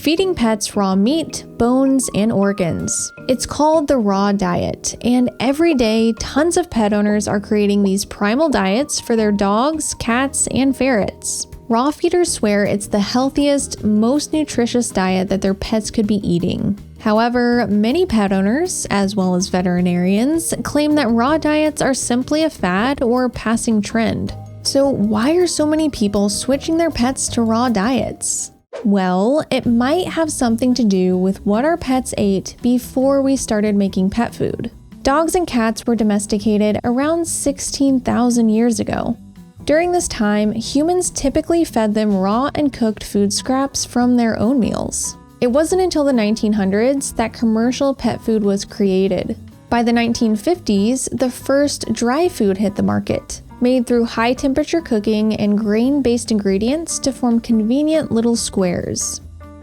feeding pets raw meat, bones, and organs. It's called the raw diet, and every day, tons of pet owners are creating these primal diets for their dogs, cats, and ferrets. Raw feeders swear it's the healthiest, most nutritious diet that their pets could be eating. However, many pet owners, as well as veterinarians, claim that raw diets are simply a fad or passing trend. So why are so many people switching their pets to raw diets? Well, it might have something to do with what our pets ate before we started making pet food. Dogs and cats were domesticated around 16,000 years ago. During this time, humans typically fed them raw and cooked food scraps from their own meals. It wasn't until the 1900s that commercial pet food was created. By the 1950s, the first dry food hit the market, made through high-temperature cooking and grain-based ingredients to form convenient little squares.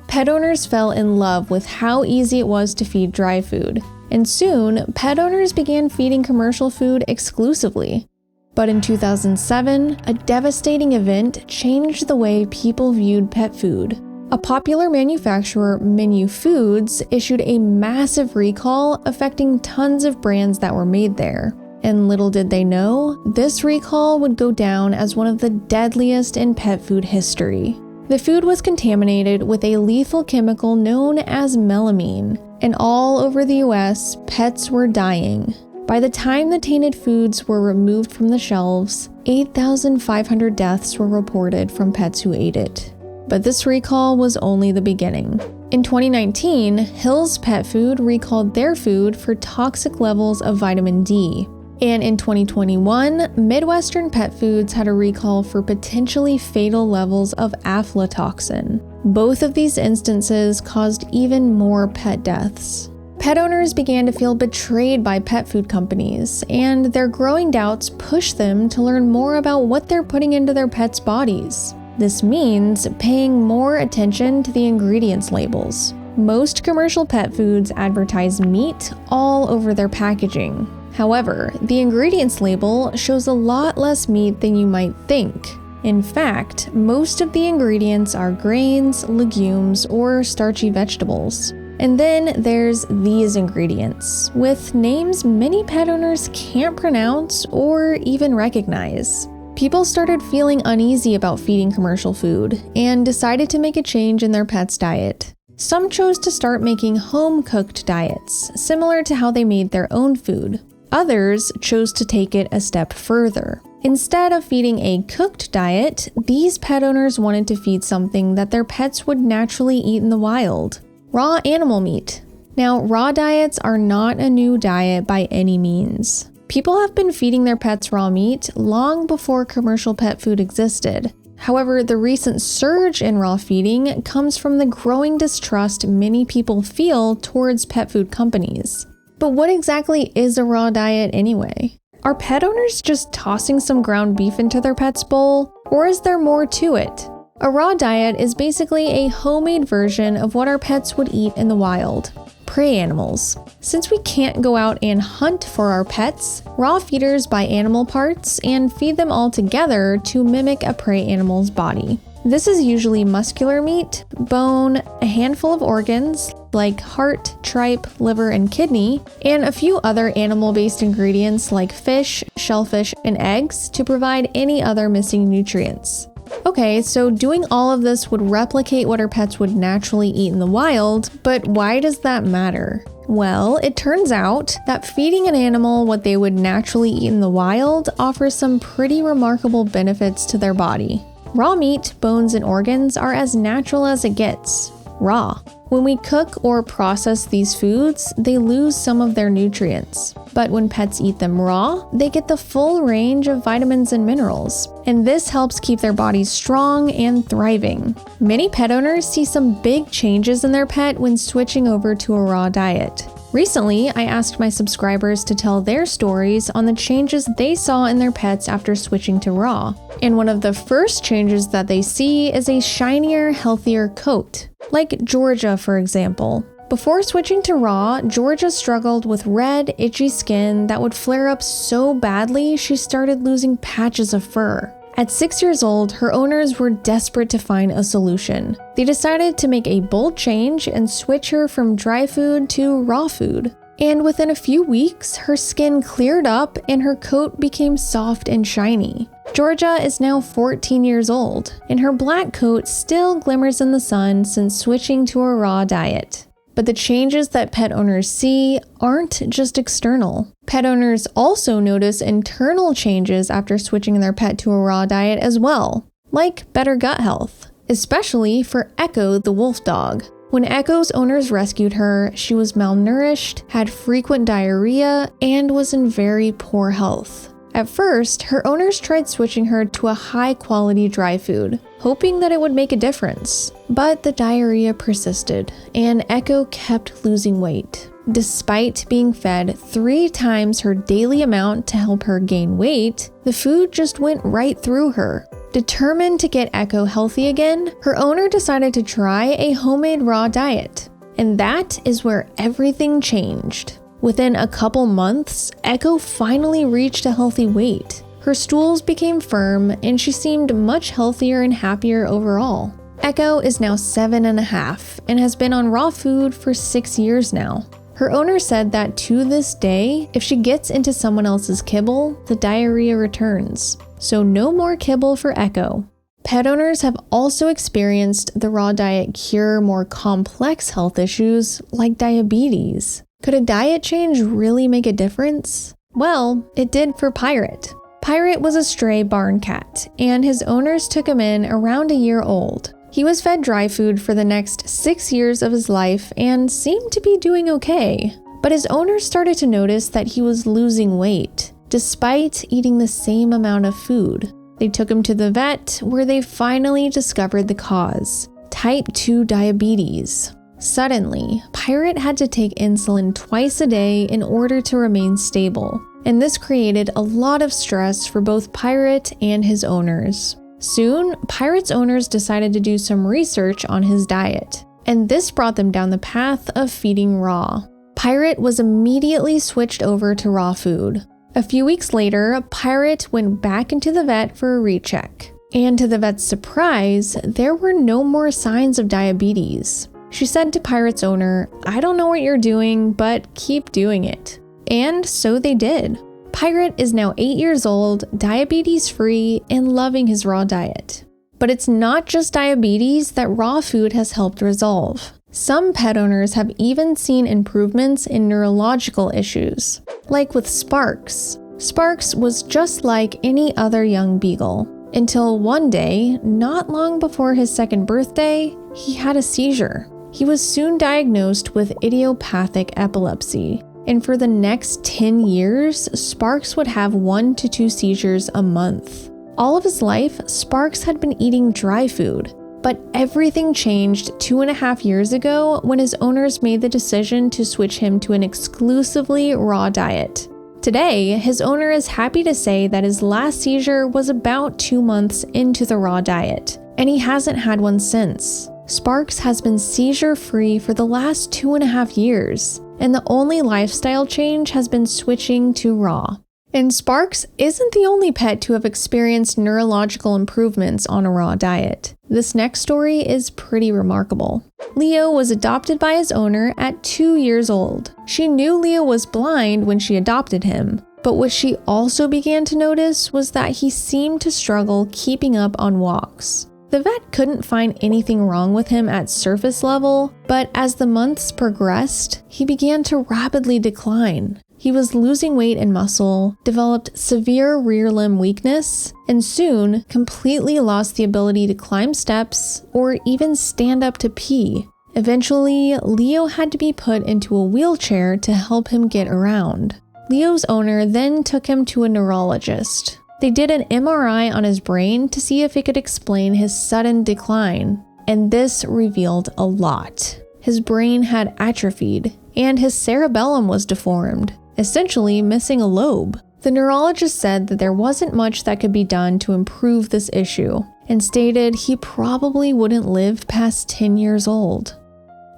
Pet owners fell in love with how easy it was to feed dry food, and soon, pet owners began feeding commercial food exclusively. But in 2007, a devastating event changed the way people viewed pet food. A popular manufacturer, Menu Foods, issued a massive recall affecting tons of brands that were made there. And little did they know, this recall would go down as one of the deadliest in pet food history. The food was contaminated with a lethal chemical known as melamine, and all over the US, pets were dying. By the time the tainted foods were removed from the shelves, 8,500 deaths were reported from pets who ate it. But this recall was only the beginning. In 2019, Hill's Pet Food recalled their food for toxic levels of vitamin D. And in 2021, Midwestern Pet Foods had a recall for potentially fatal levels of aflatoxin. Both of these instances caused even more pet deaths. Pet owners began to feel betrayed by pet food companies, and their growing doubts pushed them to learn more about what they're putting into their pets' bodies. This means paying more attention to the ingredients labels. Most commercial pet foods advertise meat all over their packaging. However, the ingredients label shows a lot less meat than you might think. In fact, most of the ingredients are grains, legumes, or starchy vegetables. And then there's these ingredients, with names many pet owners can't pronounce or even recognize. People started feeling uneasy about feeding commercial food and decided to make a change in their pet's diet. Some chose to start making home-cooked diets, similar to how they made their own food. Others chose to take it a step further. Instead of feeding a cooked diet, these pet owners wanted to feed something that their pets would naturally eat in the wild: raw animal meat. Now, raw diets are not a new diet by any means. People have been feeding their pets raw meat long before commercial pet food existed. However, the recent surge in raw feeding comes from the growing distrust many people feel towards pet food companies. But what exactly is a raw diet anyway? Are pet owners just tossing some ground beef into their pet's bowl, or is there more to it? A raw diet is basically a homemade version of what our pets would eat in the wild: prey animals. Since we can't go out and hunt for our pets, raw feeders buy animal parts and feed them all together to mimic a prey animal's body. This is usually muscular meat, bone, a handful of organs like heart, tripe, liver, and kidney, and a few other animal-based ingredients like fish, shellfish, and eggs to provide any other missing nutrients. Okay, so doing all of this would replicate what our pets would naturally eat in the wild, but why does that matter? Well, it turns out that feeding an animal what they would naturally eat in the wild offers some pretty remarkable benefits to their body. Raw meat, bones, and organs are as natural as it gets: raw. When we cook or process these foods, they lose some of their nutrients. But when pets eat them raw, they get the full range of vitamins and minerals. And this helps keep their bodies strong and thriving. Many pet owners see some big changes in their pet when switching over to a raw diet. Recently, I asked my subscribers to tell their stories on the changes they saw in their pets after switching to raw. And one of the first changes that they see is a shinier, healthier coat. Like Georgia, for example. Before switching to raw, Georgia struggled with red, itchy skin that would flare up so badly she started losing patches of fur. At 6 years old, her owners were desperate to find a solution. They decided to make a bold change and switch her from dry food to raw food. And within a few weeks, her skin cleared up and her coat became soft and shiny. Georgia is now 14 years old, and her black coat still glimmers in the sun since switching to a raw diet. But the changes that pet owners see aren't just external. Pet owners also notice internal changes after switching their pet to a raw diet as well, like better gut health, especially for Echo the wolf dog. When Echo's owners rescued her, she was malnourished, had frequent diarrhea, and was in very poor health. At first, her owners tried switching her to a high-quality dry food, hoping that it would make a difference. But the diarrhea persisted, and Echo kept losing weight. Despite being fed 3 times her daily amount to help her gain weight, the food just went right through her. Determined to get Echo healthy again, her owner decided to try a homemade raw diet. And that is where everything changed. Within a couple months, Echo finally reached a healthy weight. Her stools became firm, and she seemed much healthier and happier overall. Echo is now 7.5 and has been on raw food for 6 years now. Her owner said that to this day, if she gets into someone else's kibble, the diarrhea returns. So no more kibble for Echo. Pet owners have also experienced the raw diet cure more complex health issues like diabetes. Could a diet change really make a difference? Well, it did for Pirate. Pirate was a stray barn cat, and his owners took him in around a year old. He was fed dry food for the next 6 years of his life and seemed to be doing okay. But his owners started to notice that he was losing weight, despite eating the same amount of food. They took him to the vet, where they finally discovered the cause: type 2 diabetes. Suddenly, Pirate had to take insulin twice a day in order to remain stable, and this created a lot of stress for both Pirate and his owners. Soon, Pirate's owners decided to do some research on his diet, and this brought them down the path of feeding raw. Pirate was immediately switched over to raw food. A few weeks later, Pirate went back into the vet for a recheck, and to the vet's surprise, there were no more signs of diabetes. She said to Pirate's owner, "I don't know what you're doing, but keep doing it." And so they did. Pirate is now 8 years old, diabetes-free, and loving his raw diet. But it's not just diabetes that raw food has helped resolve. Some pet owners have even seen improvements in neurological issues, like with Sparks. Sparks was just like any other young beagle, until one day, not long before his 2nd birthday, he had a seizure. He was soon diagnosed with idiopathic epilepsy, and for the next 10 years, Sparks would have 1 to 2 seizures a month. All of his life, Sparks had been eating dry food, but everything changed 2.5 years ago when his owners made the decision to switch him to an exclusively raw diet. Today, his owner is happy to say that his last seizure was about 2 months into the raw diet, and he hasn't had one since. Sparks has been seizure-free for the last 2.5 years, and the only lifestyle change has been switching to raw. And Sparks isn't the only pet to have experienced neurological improvements on a raw diet. This next story is pretty remarkable. Leo was adopted by his owner at 2 years old. She knew Leo was blind when she adopted him, but what she also began to notice was that he seemed to struggle keeping up on walks. The vet couldn't find anything wrong with him at surface level, but as the months progressed, he began to rapidly decline. He was losing weight and muscle, developed severe rear limb weakness, and soon completely lost the ability to climb steps or even stand up to pee. Eventually, Leo had to be put into a wheelchair to help him get around. Leo's owner then took him to a neurologist. They did an MRI on his brain to see if it could explain his sudden decline, and this revealed a lot. His brain had atrophied, and his cerebellum was deformed, essentially missing a lobe. The neurologist said that there wasn't much that could be done to improve this issue, and stated he probably wouldn't live past 10 years old.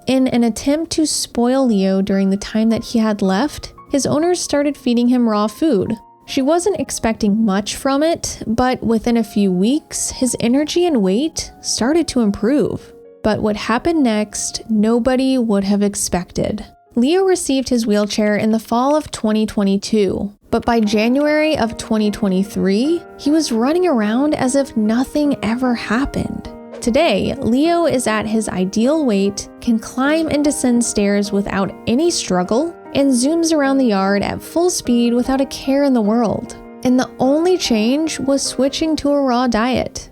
In an attempt to spoil Leo during the time that he had left, his owners started feeding him raw food. She wasn't expecting much from it, but within a few weeks, his energy and weight started to improve. But what happened next, nobody would have expected. Leo received his wheelchair in the fall of 2022, but by January of 2023, he was running around as if nothing ever happened. Today, Leo is at his ideal weight, can climb and descend stairs without any struggle, and zooms around the yard at full speed without a care in the world. And the only change was switching to a raw diet.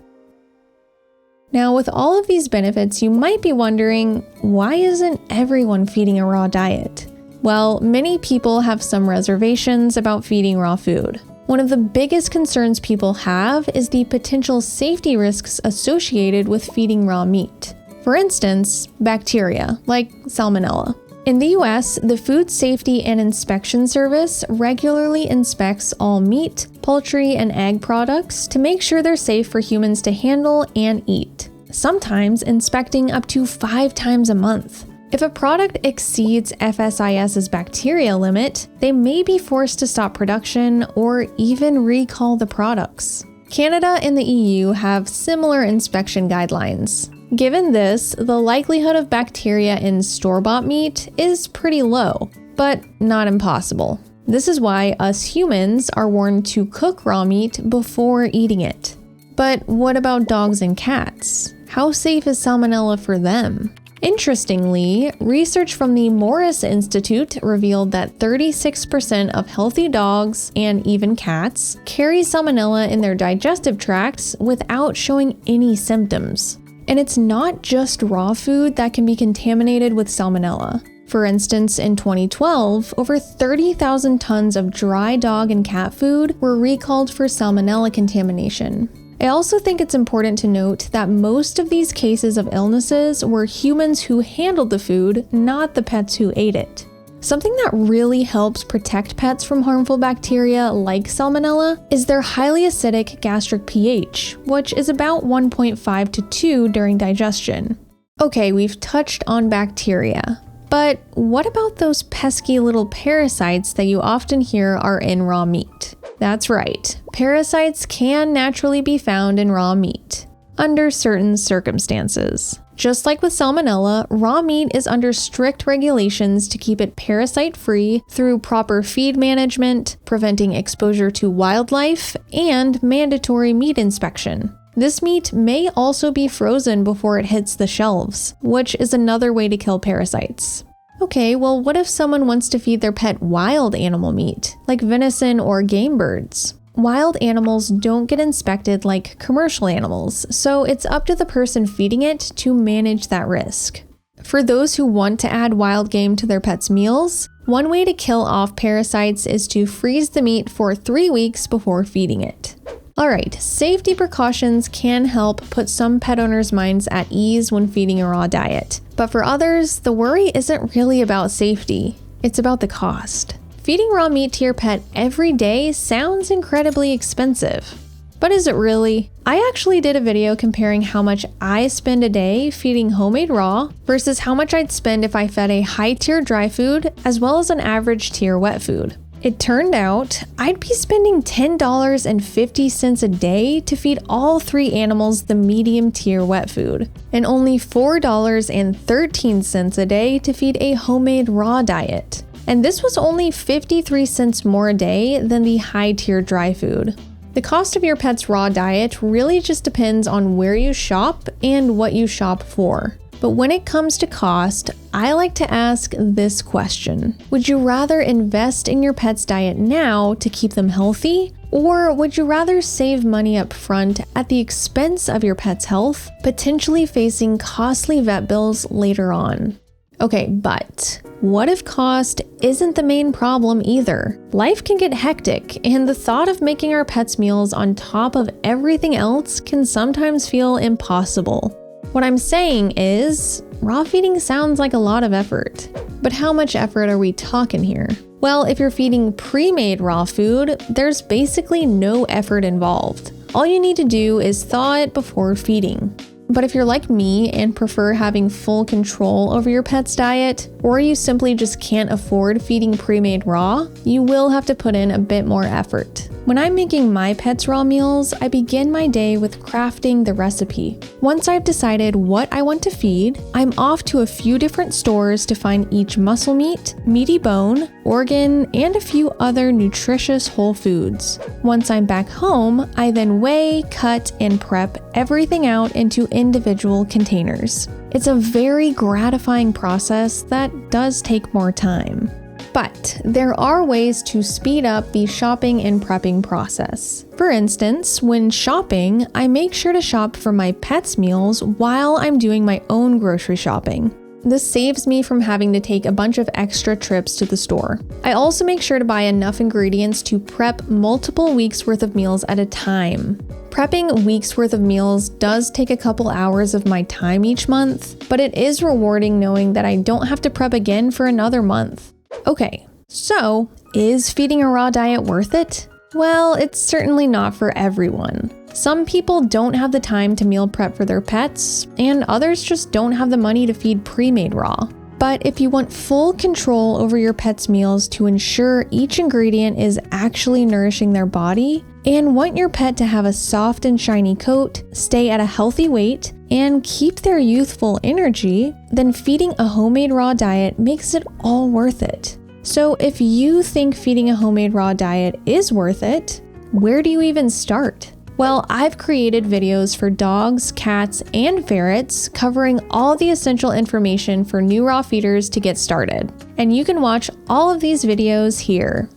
Now, with all of these benefits, you might be wondering, why isn't everyone feeding a raw diet? Well, many people have some reservations about feeding raw food. One of the biggest concerns people have is the potential safety risks associated with feeding raw meat. For instance, bacteria, like Salmonella. In the US, the Food Safety and Inspection Service regularly inspects all meat, poultry, and egg products to make sure they're safe for humans to handle and eat, sometimes inspecting up to 5 times a month. If a product exceeds FSIS's bacteria limit, they may be forced to stop production or even recall the products. Canada and the EU have similar inspection guidelines. Given this, the likelihood of bacteria in store-bought meat is pretty low, but not impossible. This is why us humans are warned to cook raw meat before eating it. But what about dogs and cats? How safe is Salmonella for them? Interestingly, research from the Morris Institute revealed that 36% of healthy dogs and even cats carry Salmonella in their digestive tracts without showing any symptoms. And it's not just raw food that can be contaminated with Salmonella. For instance, in 2012, over 30,000 tons of dry dog and cat food were recalled for Salmonella contamination. I also think it's important to note that most of these cases of illnesses were humans who handled the food, not the pets who ate it. Something that really helps protect pets from harmful bacteria like Salmonella is their highly acidic gastric pH, which is about 1.5 to 2 during digestion. Okay, we've touched on bacteria, but what about those pesky little parasites that you often hear are in raw meat? That's right, parasites can naturally be found in raw meat, under certain circumstances. Just like with Salmonella, raw meat is under strict regulations to keep it parasite-free through proper feed management, preventing exposure to wildlife, and mandatory meat inspection. This meat may also be frozen before it hits the shelves, which is another way to kill parasites. Okay, well, what if someone wants to feed their pet wild animal meat, like venison or game birds? Wild animals don't get inspected like commercial animals, so it's up to the person feeding it to manage that risk. For those who want to add wild game to their pet's meals, one way to kill off parasites is to freeze the meat for 3 weeks before feeding it. Alright, safety precautions can help put some pet owners' minds at ease when feeding a raw diet. But for others, the worry isn't really about safety, it's about the cost. Feeding raw meat to your pet every day sounds incredibly expensive. But is it really? I actually did a video comparing how much I spend a day feeding homemade raw versus how much I'd spend if I fed a high-tier dry food as well as an average tier wet food. It turned out I'd be spending $10.50 a day to feed all 3 animals the medium tier wet food, and only $4.13 a day to feed a homemade raw diet. And this was only 53 cents more a day than the high-tier dry food. The cost of your pet's raw diet really just depends on where you shop and what you shop for. But when it comes to cost, I like to ask this question. Would you rather invest in your pet's diet now to keep them healthy? Or would you rather save money up front at the expense of your pet's health, potentially facing costly vet bills later on? Okay, but what if cost isn't the main problem either? Life can get hectic, and the thought of making our pets meals on top of everything else can sometimes feel impossible. What I'm saying is, raw feeding sounds like a lot of effort. But how much effort are we talking here? Well, if you're feeding pre-made raw food, there's basically no effort involved. All you need to do is thaw it before feeding. But if you're like me and prefer having full control over your pet's diet, or you simply just can't afford feeding pre-made raw, you will have to put in a bit more effort. When I'm making my pet's raw meals, I begin my day with crafting the recipe. Once I've decided what I want to feed, I'm off to a few different stores to find each muscle meat, meaty bone, organ, and a few other nutritious whole foods. Once I'm back home, I then weigh, cut, and prep everything out into individual containers. It's a very gratifying process that does take more time. But there are ways to speed up the shopping and prepping process. For instance, when shopping, I make sure to shop for my pet's meals while I'm doing my own grocery shopping. This saves me from having to take a bunch of extra trips to the store. I also make sure to buy enough ingredients to prep multiple weeks worth of meals at a time. Prepping a week's worth of meals does take a couple hours of my time each month, but it is rewarding knowing that I don't have to prep again for another month. Okay, so is feeding a raw diet worth it? Well, it's certainly not for everyone. Some people don't have the time to meal prep for their pets, and others just don't have the money to feed pre-made raw. But if you want full control over your pet's meals to ensure each ingredient is actually nourishing their body, and want your pet to have a soft and shiny coat, stay at a healthy weight, and keep their youthful energy, then feeding a homemade raw diet makes it all worth it. So if you think feeding a homemade raw diet is worth it, where do you even start? Well, I've created videos for dogs, cats, and ferrets covering all the essential information for new raw feeders to get started. And you can watch all of these videos here.